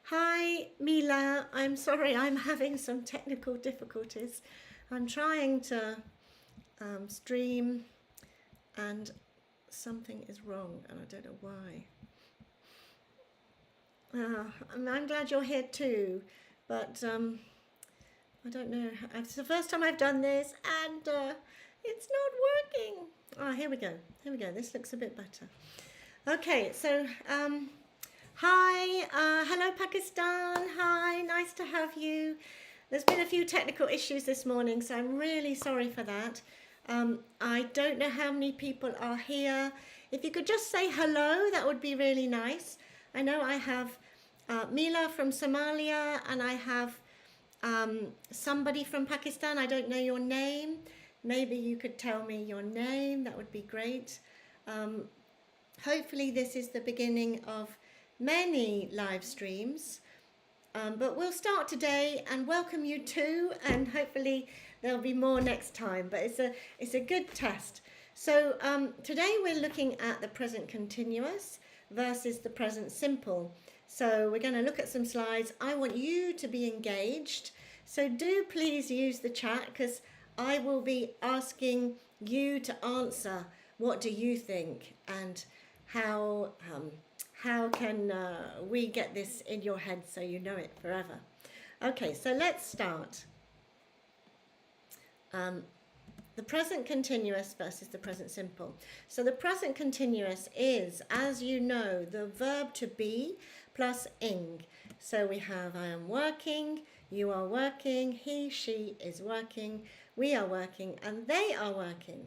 Hi, Mila. I'm sorry, I'm having some technical difficulties. I'm trying to stream and something is wrong and I don't know why. I'm glad you're here too, but I don't know. It's the first time I've done this and it's not working. Ah, here we go. Here we go. This looks a bit better. Okay, so hi, hello Pakistan. Hi, nice to have you. There's been a few technical issues this morning, so I'm really sorry for that. I don't know how many people are here. If you could just say hello, that would be really nice. I know I have Mila from Somalia and I have somebody from Pakistan. I don't know your name. Maybe you could tell me your name. That would be great. Hopefully this is the beginning of many live streams. But we'll start today and welcome you too, and hopefully there'll be more next time, but it's a good test. So today we're looking at the present continuous versus the present simple. So we're going to look at some slides. I want you to be engaged, so do please use the chat because I will be asking you to answer what do you think and how can we get this in your head so you know it forever. Okay, so let's start. The present continuous versus the present simple. So the present continuous is, as you know, the verb to be plus ing. So we have I am working, you are working, he, she is working, we are working, and they are working.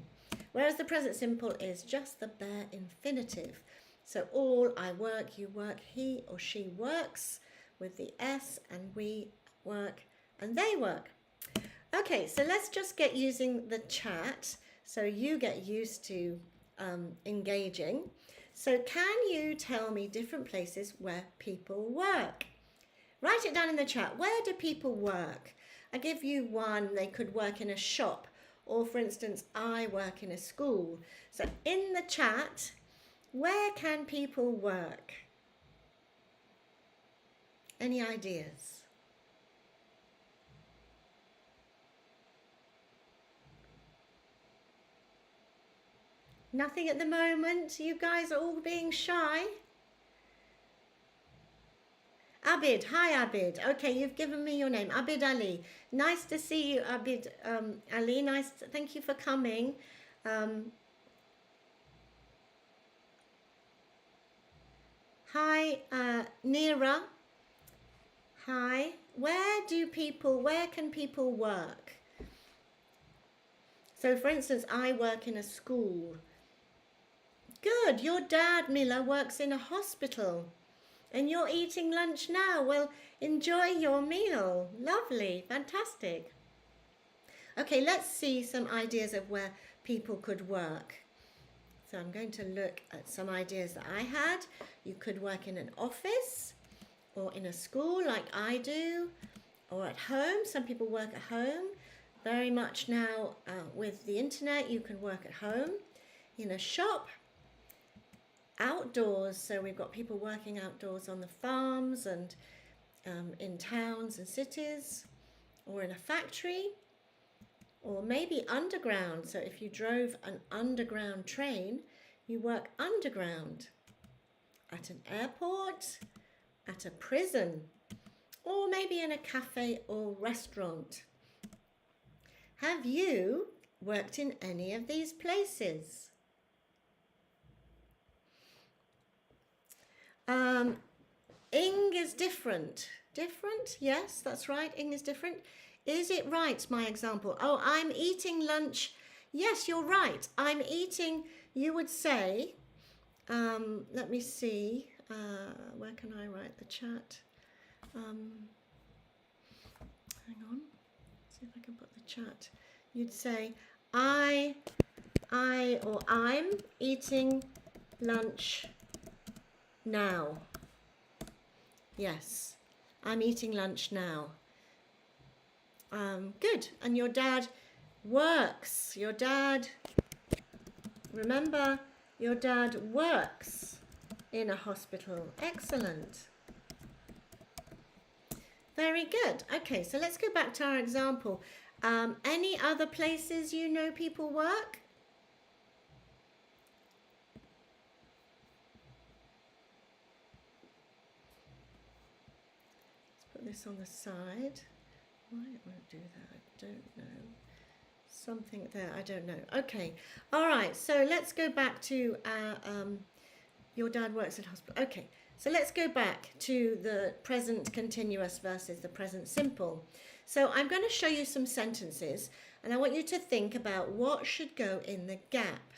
Whereas the present simple is just the bare infinitive. So all, I work, you work, he or she works with the S, and we work and they work. Okay, so let's just get using the chat so you get used to engaging. So can you tell me different places where people work? Write it down in the chat. Where do people work? I give you one. They could work in a shop, or for instance, I work in a school. So in the chat, where can people work? Any ideas? Nothing at the moment. You guys are all being shy. Abid, hi Abid. Okay, you've given me your name, Abid Ali. Nice to see you, Abid Ali. Thank you for coming. Hi, Neera. Hi. Where can people work? So for instance, I work in a school. Good, your dad, Mila, works in a hospital. And you're eating lunch now. Well, enjoy your meal. Lovely, fantastic. Okay, let's see some ideas of where people could work. So I'm going to look at some ideas that I had. You could work in an office or in a school like I do, or at home. Some people work at home. Very much now with the internet, you can work at home, in a shop, outdoors. So we've got people working outdoors on the farms and in towns and cities, or in a factory, or maybe underground. So if you drove an underground train, you work underground, at an airport, at a prison, or maybe in a cafe or restaurant. Have you worked in any of these places? Ing is different. Different? Yes, that's right. Ing is different. Is it right, my example? Oh, I'm eating lunch. Yes, you're right. I'm eating, you would say, let me see. Where can I write the chat? Hang on. See if I can put the chat. You'd say, I'm eating lunch now. Yes, I'm eating lunch now. Good. And your dad works. Your dad, remember, your dad works in a hospital. Excellent. Very good. Okay, so let's go back to our example. Any other places you know people work? Let's put this on the side. Why it won't do that, I don't know. Something there, I don't know. Okay, all right, so let's go back to your dad works at hospital. Okay, so let's go back to the present continuous versus the present simple. So I'm going to show you some sentences and I want you to think about what should go in the gap.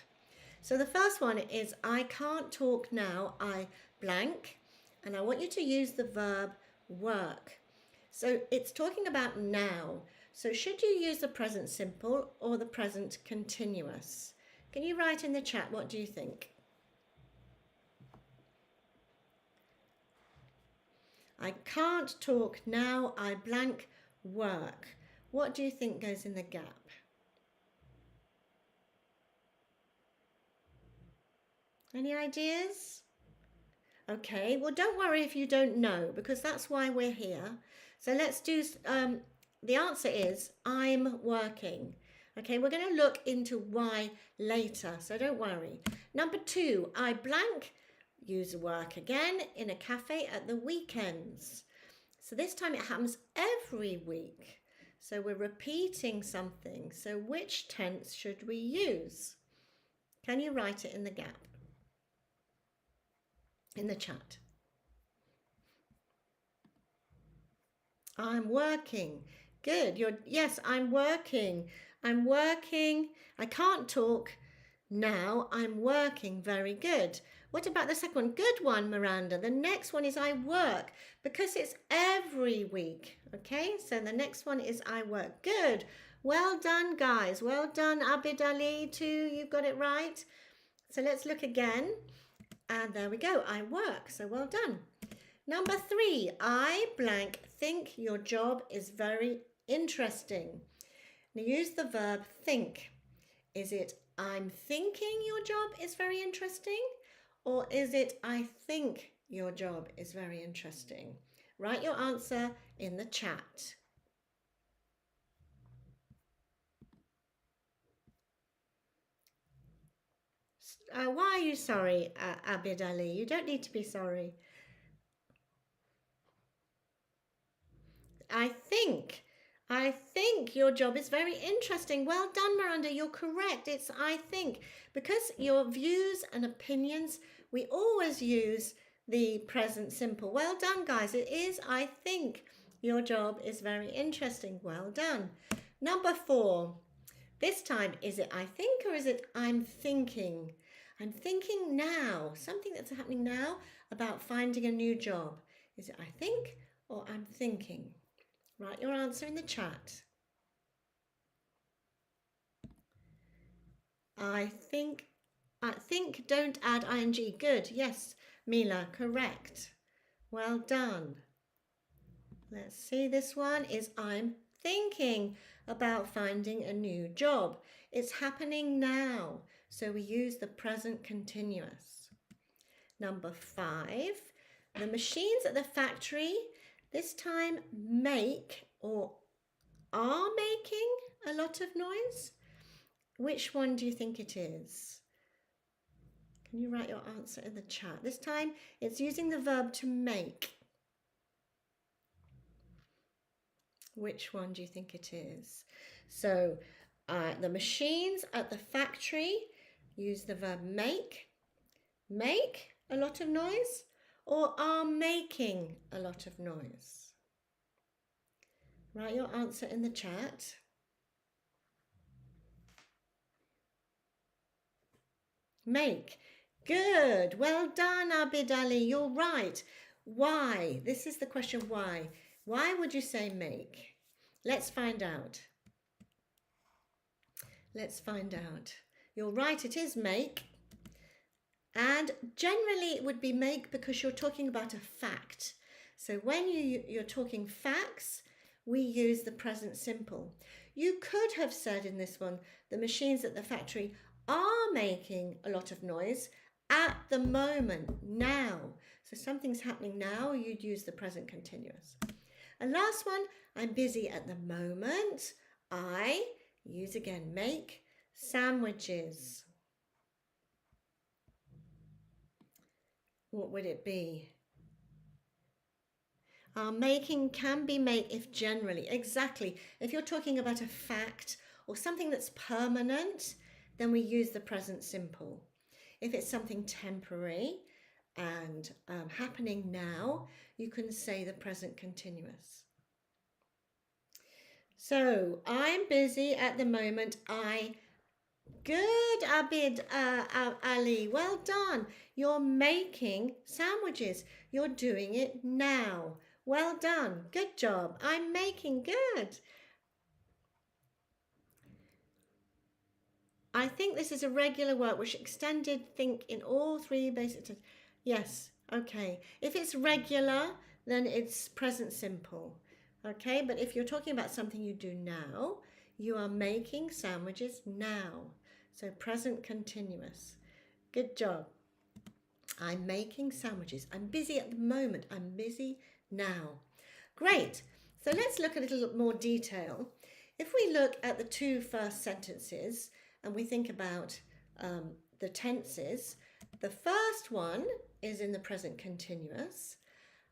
So the first one is I can't talk now, I blank, and I want you to use the verb work. So it's talking about now. So should you use the present simple or the present continuous? Can you write in the chat, what do you think? I can't talk now, I blank work. What do you think goes in the gap? Any ideas? Okay, well don't worry if you don't know because that's why we're here. So let's do, the answer is I'm working. Okay, we're going to look into why later, so don't worry. Number 2, I blank, use work again in a cafe at the weekends. So this time it happens every week. So we're repeating something. So which tense should we use? Can you write it in the gap? In the chat. I'm working. Good. Yes, I'm working. I'm working. I can't talk now. I'm working. Very good. What about the second one? Good one, Miranda. The next one is I work because it's every week. Okay, so the next one is I work. Good. Well done, guys. Well done, Abil Ali, too. You got it right. So let's look again. And there we go. I work. So well done. Number 3, I blank think your job is very interesting. Now use the verb think. Is it I'm thinking your job is very interesting? Or is it I think your job is very interesting? Write your answer in the chat. Why are you sorry, Abil Ali? You don't need to be sorry. I think your job is very interesting. Well done, Miranda. You're correct. It's I think. Because your views and opinions, we always use the present simple. Well done, guys. It is I think your job is very interesting. Well done. Number 4. This time, is it I think or is it I'm thinking? I'm thinking now. Something that's happening now about finding a new job. Is it I think or I'm thinking? Write your answer in the chat. I think don't add ing. Good. Yes, Mila, correct. Well done. Let's see, this one is I'm thinking about finding a new job. It's happening now, so we use the present continuous. Number 5, the machines at the factory this time make or are making a lot of noise. Which one do you think it is? Can you write your answer in the chat? This time it's using the verb to make. Which one do you think it is? So the machines at the factory use the verb make a lot of noise, or are making a lot of noise? Write your answer in the chat. Make. Good. Well done, Abil Ali. You're right. Why? This is the question, why? Why would you say make? Let's find out. Let's find out. You're right, it is make. And generally it would be make because you're talking about a fact. So when you're talking facts, we use the present simple. You could have said in this one, the machines at the factory are making a lot of noise at the moment, now. So something's happening now, you'd use the present continuous. And last one, I'm busy at the moment. I use again make sandwiches. What would it be? Making can be made if generally, exactly. If you're talking about a fact or something that's permanent, then we use the present simple. If it's something temporary and happening now, you can say the present continuous. So I'm busy at the moment. Good, Abid Ali. Well done. You're making sandwiches. You're doing it now. Well done. Good job. I'm making good. I think this is a regular work which extended think in all three basic tenses. Yes, okay. If it's regular, then it's present simple. Okay, but if you're talking about something you do now, you are making sandwiches now. So present continuous. Good job. I'm making sandwiches. I'm busy at the moment. I'm busy now. Great. So let's look at a little more detail. If we look at the two first sentences and we think about the tenses, the first one is in the present continuous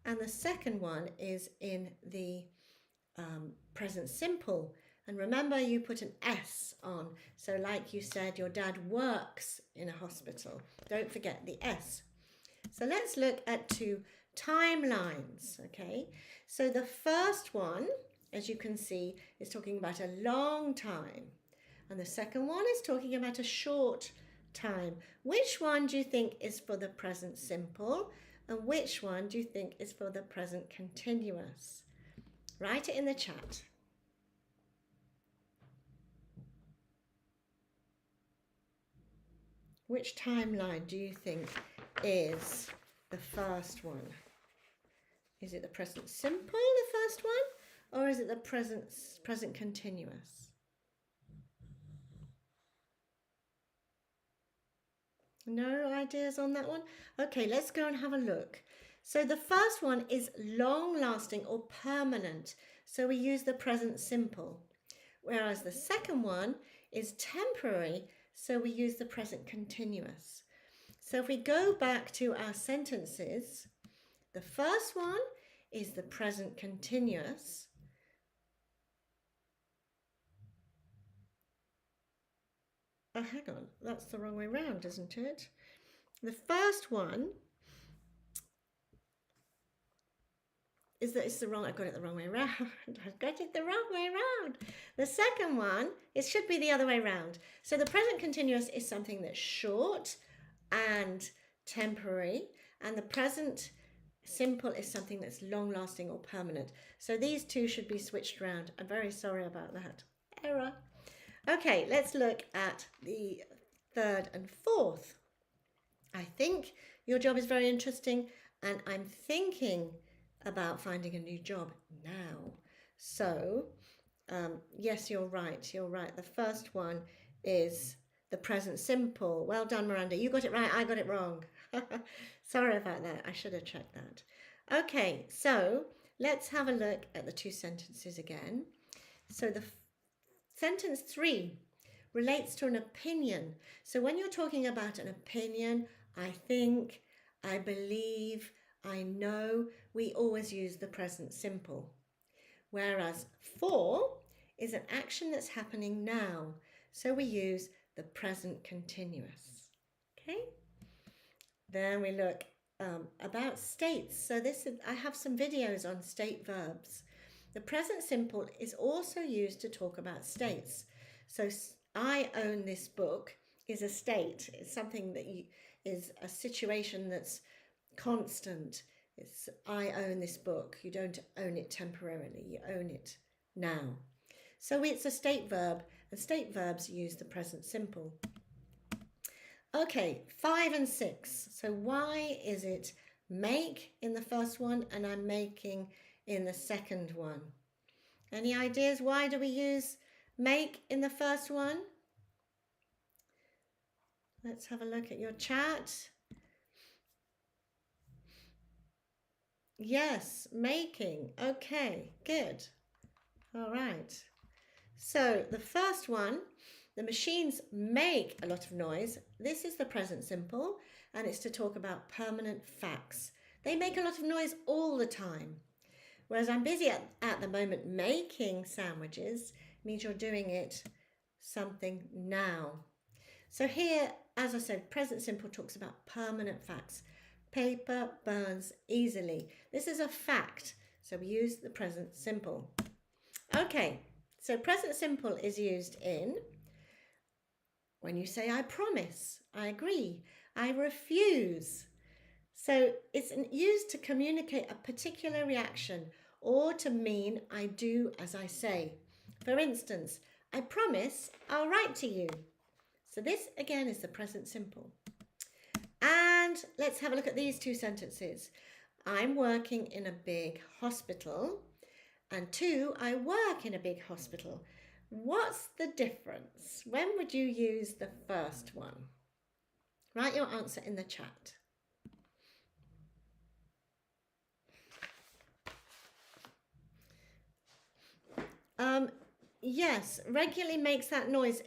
and the second one is in the present simple. And remember, you put an S on. So like you said, your dad works in a hospital. Don't forget the S. So let's look at two timelines, okay? So the first one, as you can see, is talking about a long time. And the second one is talking about a short time. Which one do you think is for the present simple? And which one do you think is for the present continuous? Write it in the chat. Which timeline do you think is the first one? Is it the present simple, the first one, or is it the present continuous? No ideas on that one? Okay, let's go and have a look. So the first one is long-lasting or permanent, so we use the present simple. Whereas the second one is temporary, so we use the present continuous. So if we go back to our sentences, the first one is the present continuous. Oh, hang on, that's the wrong way round, isn't it? The first one is that it's the wrong, I got it the wrong way round. I got it the wrong way round. The second one, it should be the other way round. So the present continuous is something that's short and temporary, and the present simple is something that's long-lasting or permanent. So these two should be switched around. I'm very sorry about that. Error. Okay, let's look at the third and fourth. I think your job is very interesting, and I'm thinking about finding a new job now. So, yes, you're right. You're right. The first one is the present simple. Well done, Miranda. You got it right. I got it wrong. Sorry about that. I should have checked that. Okay, so let's have a look at the two sentences again. So the sentence 3 relates to an opinion. So when you're talking about an opinion, I think, I believe, I know, we always use the present simple. Whereas 4 is an action that's happening now. So we use the present continuous. Okay? Then we look about states. So I have some videos on state verbs. The present simple is also used to talk about states. So I own this book is a state. It's something that is a situation that's constant. It's I own this book. You don't own it temporarily. You own it now. So it's a state verb, and state verbs use the present simple. Okay, 5 and 6. So why is it make in the first one and I'm making in the second one? Any ideas? Why do we use make in the first one? Let's have a look at your chat. Yes, making. Okay, good. All right. So the first one, the machines make a lot of noise. This is the present simple, and it's to talk about permanent facts. They make a lot of noise all the time. Whereas I'm busy at the moment making sandwiches means you're doing it something now. So here, as I said, present simple talks about permanent facts. Paper burns easily. This is a fact, so we use the present simple. Okay, so present simple is used in when you say I promise, I agree, I refuse. So it's used to communicate a particular reaction or to mean I do as I say. For instance, I promise I'll write to you. So this again is the present simple. And let's have a look at these two sentences. I'm working in a big hospital. And 2, I work in a big hospital. What's the difference? When would you use the first one? Write your answer in the chat. Yes, regularly makes that noise.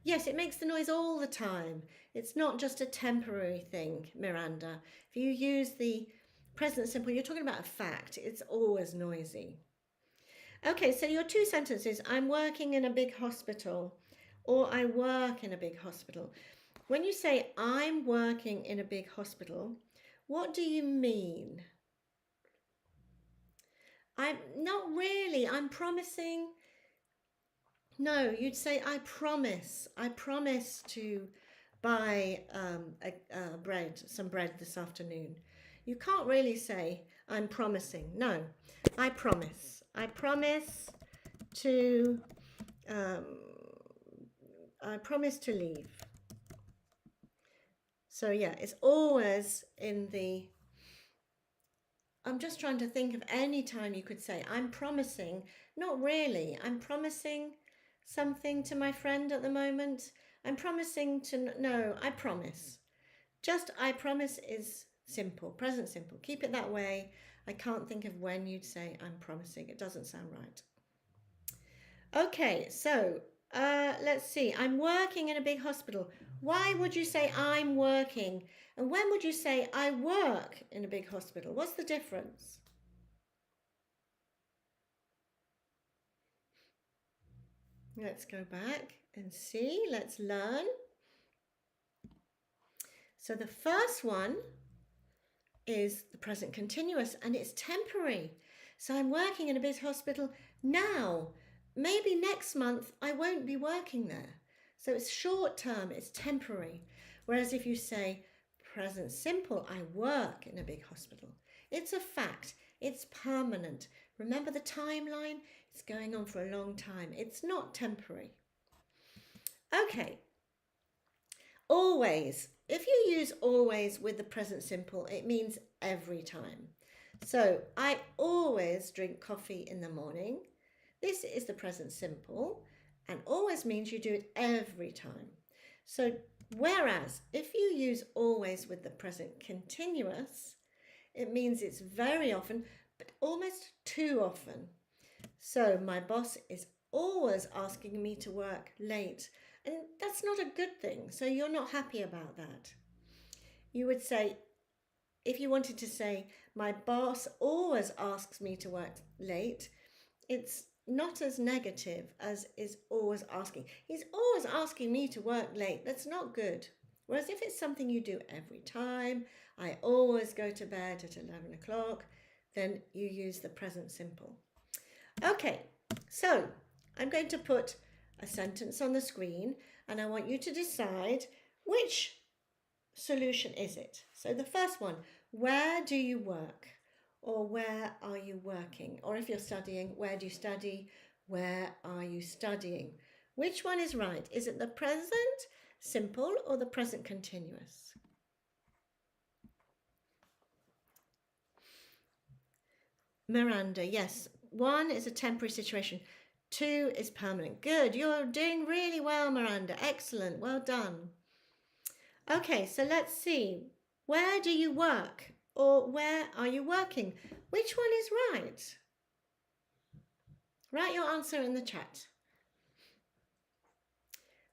Yes, it makes the noise all the time. It's not just a temporary thing, Miranda. If you use the present simple, you're talking about a fact. It's always noisy. Okay, so your two sentences, I'm working in a big hospital or I work in a big hospital. When you say I'm working in a big hospital, what do you mean? I'm not really, I'm promising. No, you'd say I promise to buy some bread this afternoon. You can't really say I'm promising. No, I promise to I promise to leave. So yeah, it's always in the, I'm just trying to think of any time you could say I'm promising. Not really. I'm promising something to my friend at the moment. I'm promising to, no, I promise. Just I promise is simple, present simple. Keep it that way. I can't think of when you'd say I'm promising. It doesn't sound right. Okay, so let's see. I'm working in a big hospital. Why would you say I'm working? And when would you say I work in a big hospital? What's the difference? Let's go back and see. Let's learn. So the first one is the present continuous and it's temporary. So I'm working in a big hospital now. Maybe next month I won't be working there. So it's short term, it's temporary. Whereas if you say present simple, I work in a big hospital, it's a fact, it's permanent. Remember the timeline? It's going on for a long time. It's not temporary. Okay. Always. If you use always with the present simple, it means every time. So I always drink coffee in the morning. This is the present simple and always means you do it every time. So whereas if you use always with the present continuous, it means it's very often, but almost too often. So my boss is always asking me to work late, and that's not a good thing. So you're not happy about that. You would say, if you wanted to say, my boss always asks me to work late, it's not as negative as is always asking. He's always asking me to work late. That's not good. Whereas if it's something you do every time, I always go to bed at 11 o'clock, then you use the present simple. Okay, so I'm going to put a sentence on the screen and I want you to decide which solution is it. So the first one, where do you work? Or where are you working? Or if you're studying, where do you study? Where are you studying? Which one is right? Is it the present simple or the present continuous? Miranda, yes. 1 is a temporary situation. 2 is permanent. Good. You're doing really well, Miranda. Excellent. Well done. Okay, so let's see. Where do you work? or where are you working? Which one is right? Write your answer in the chat.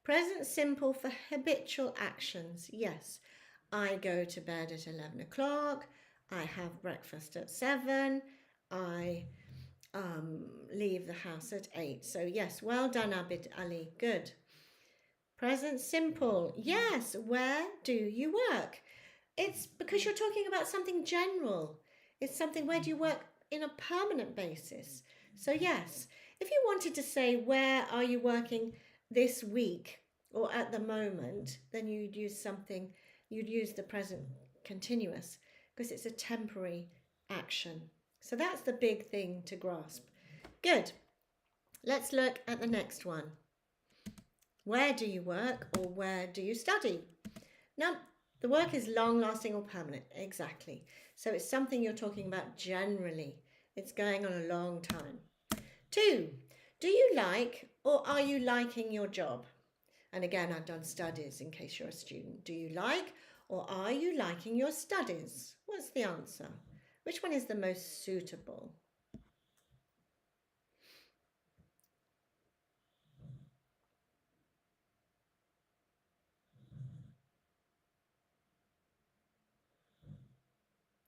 Present simple for habitual actions. Yes, I go to bed at 11 o'clock. I have breakfast at 7. I leave the house at 8. So yes, well done, Abid Ali. Good. Present simple. Yes, where do you work? It's because you're talking about something general. It's something, where do you work in a permanent basis? So yes, if you wanted to say, where are you working this week or at the moment, then you'd use the present continuous because it's a temporary action. So that's the big thing to grasp. Good. Let's look at the next one. Where do you work or where do you study? Now, the work is long-lasting or permanent. Exactly. So it's something you're talking about generally. It's going on a long time. 2, do you like or are you liking your job? And again, I've done studies in case you're a student. Do you like or are you liking your studies? What's the answer? Which one is the most suitable?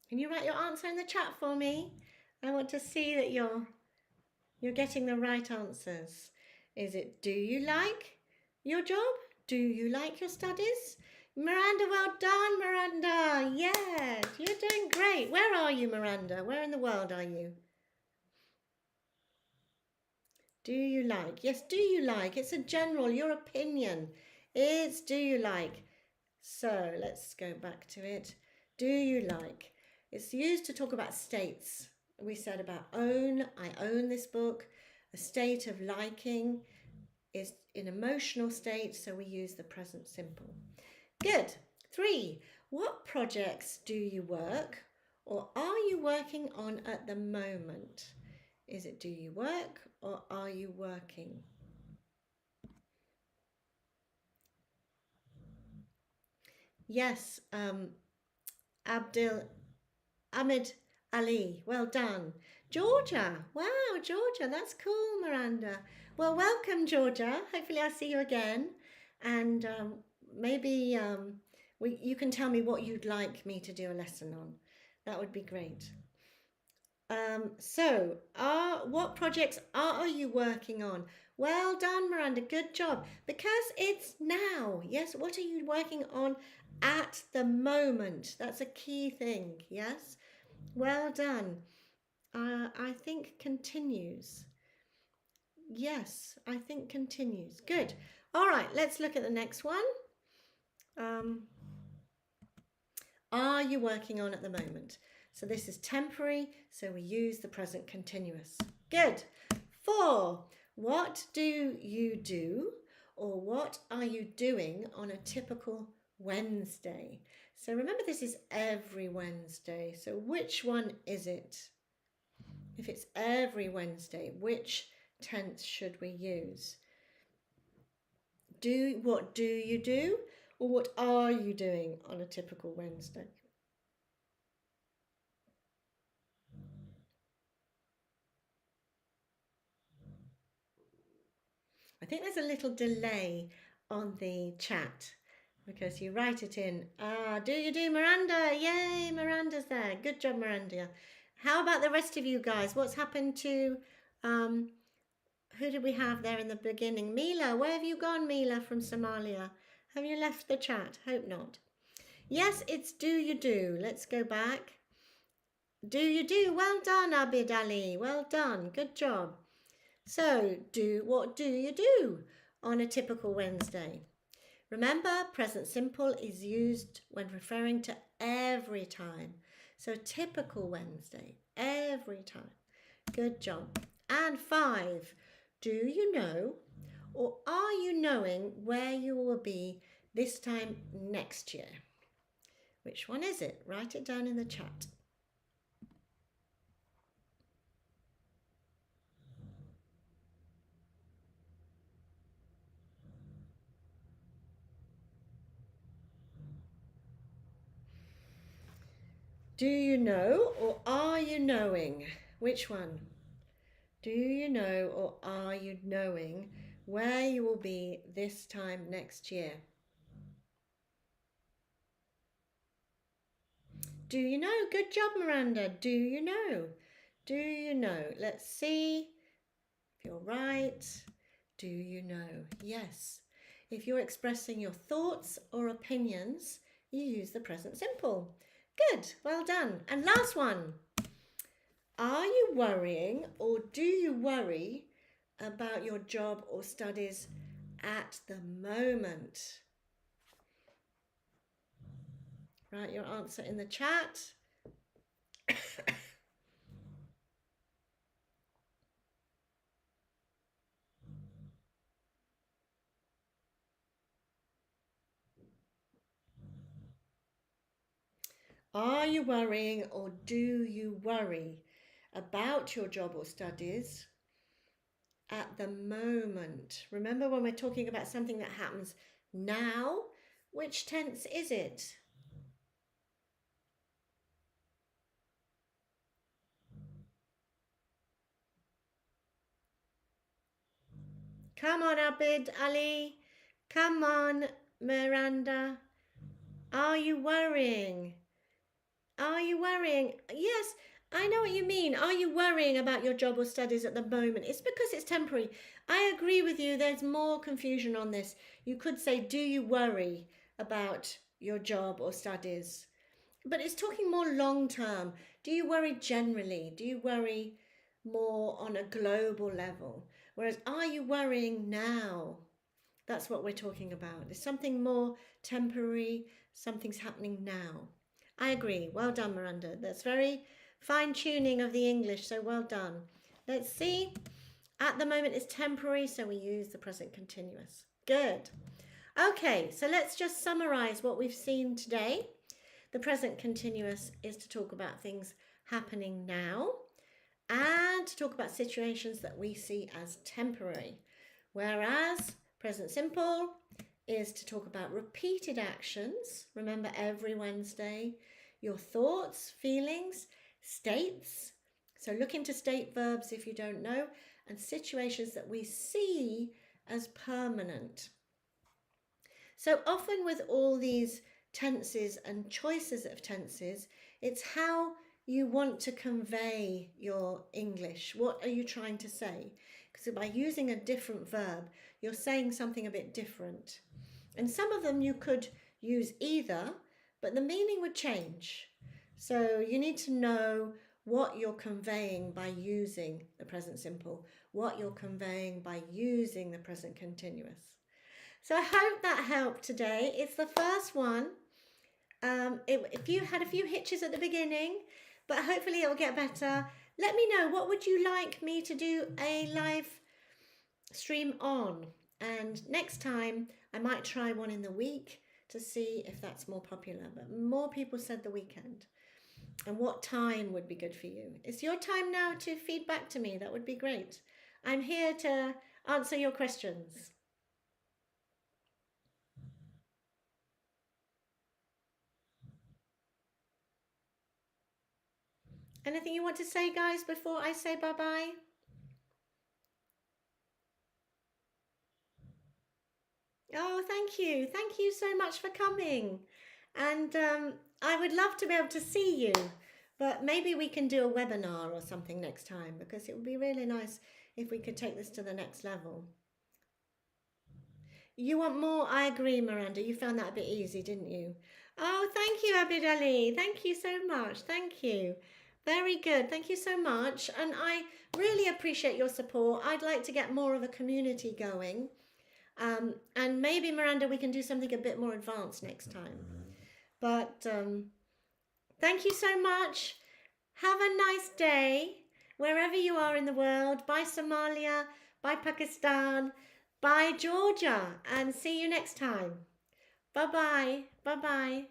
Can you write your answer in the chat for me? I want to see that you're getting the right answers. Is it, do you like your job? Do you like your studies? Miranda, well done, Miranda. Yes, you're doing great. Where are you, Miranda? Where in the world are you? Do you like? Yes, do you like? It's a general, your opinion. It's do you like? So let's go back to it. Do you like? It's used to talk about states. We said about own, I own this book. A state of liking is an emotional state, so we use the present simple. Good. 3, what projects do you work or are you working on at the moment? Is it do you work or are you working? Yes, Ahmed Ali, well done. Georgia, wow, Georgia, that's cool, Miranda. Well, welcome, Georgia. Hopefully I'll see you again. And maybe you can tell me what you'd like me to do a lesson on. That would be great. So, what projects are you working on? Well done, Miranda. Good job. Because it's now. Yes, what are you working on at the moment? That's a key thing. Yes, well done. I think continues. Yes, I think continues. Good. All right, let's look at the next one. Are you working on at the moment? So this is temporary, so we use the present continuous. Good. 4, what do you do or what are you doing on a typical Wednesday? So remember, this is every Wednesday. So which one is it? If it's every Wednesday, which tense should we use? What do you do or what are you doing on a typical Wednesday? I think there's a little delay on the chat because you write it in. Do you do, Miranda? Yay, Miranda's there. Good job, Miranda. How about the rest of you guys? What's happened to, who did we have there in the beginning? Mila, where have you gone, Mila from Somalia? Have you left the chat? Hope not. Yes, it's do you do. Let's go back. Do you do? Well done, Abid Ali. Well done. Good job. So, what do you do on a typical Wednesday? Remember, present simple is used when referring to every time. So, typical Wednesday, every time. Good job. And 5, do you know or are you knowing where you will be this time next year? Which one is it? Write it down in the chat. Do you know or are you knowing? Which one? Do you know or are you knowing where you will be this time next year? Do you know? Good job, Miranda. Do you know? Do you know? Let's see if you're right. Do you know? Yes. If you're expressing your thoughts or opinions, you use the present simple. Good. Well done. And last one. Are you worrying or do you worry about your job or studies at the moment? Write your answer in the chat. Are you worrying or do you worry about your job or studies at the moment? Remember, when we're talking about something that happens now, which tense is it? Come on, Abid Ali. Come on, Miranda. Are you worrying? Are you worrying? Yes, I know what you mean. Are you worrying about your job or studies at the moment? It's because it's temporary. I agree with you. There's more confusion on this. You could say, do you worry about your job or studies? But it's talking more long term. Do you worry generally? Do you worry more on a global level? Whereas, are you worrying now? That's what we're talking about. It's something more temporary, something's happening now. I agree. Well done, Miranda. That's very fine tuning of the English, so well done. Let's see. At the moment it's temporary, so we use the present continuous. Good. Okay, so let's just summarize what we've seen today. The present continuous is to talk about things happening now and to talk about situations that we see as temporary. Whereas present simple is to talk about repeated actions. Remember, every Wednesday, your thoughts, feelings, states. So look into state verbs if you don't know, and situations that we see as permanent. So often with all these tenses and choices of tenses, it's how you want to convey your English. What are you trying to say? Because by using a different verb, you're saying something a bit different. And some of them you could use either, but the meaning would change. So you need to know what you're conveying by using the present simple, what you're conveying by using the present continuous. So I hope that helped today. It's the first one. If you had a few hitches at the beginning, but hopefully it will get better. Let me know, what would you like me to do a live stream on? And next time I might try one in the week to see if that's more popular. But more people said the weekend. And what time would be good for you? It's your time now to feed back to me. That would be great. I'm here to answer your questions. Anything you want to say, guys, before I say bye-bye? Oh, thank you. Thank you so much for coming. And I would love to be able to see you, but maybe we can do a webinar or something next time, because it would be really nice if we could take this to the next level. You want more? I agree, Miranda. You found that a bit easy, didn't you? Oh, thank you, Abid Ali. Thank you so much. Thank you. Very good. Thank you so much. And I really appreciate your support. I'd like to get more of a community going. And maybe, Miranda, we can do something a bit more advanced next time. But thank you so much. Have a nice day wherever you are in the world. Bye, Somalia. Bye, Pakistan. Bye, Georgia. And see you next time. Bye-bye. Bye-bye.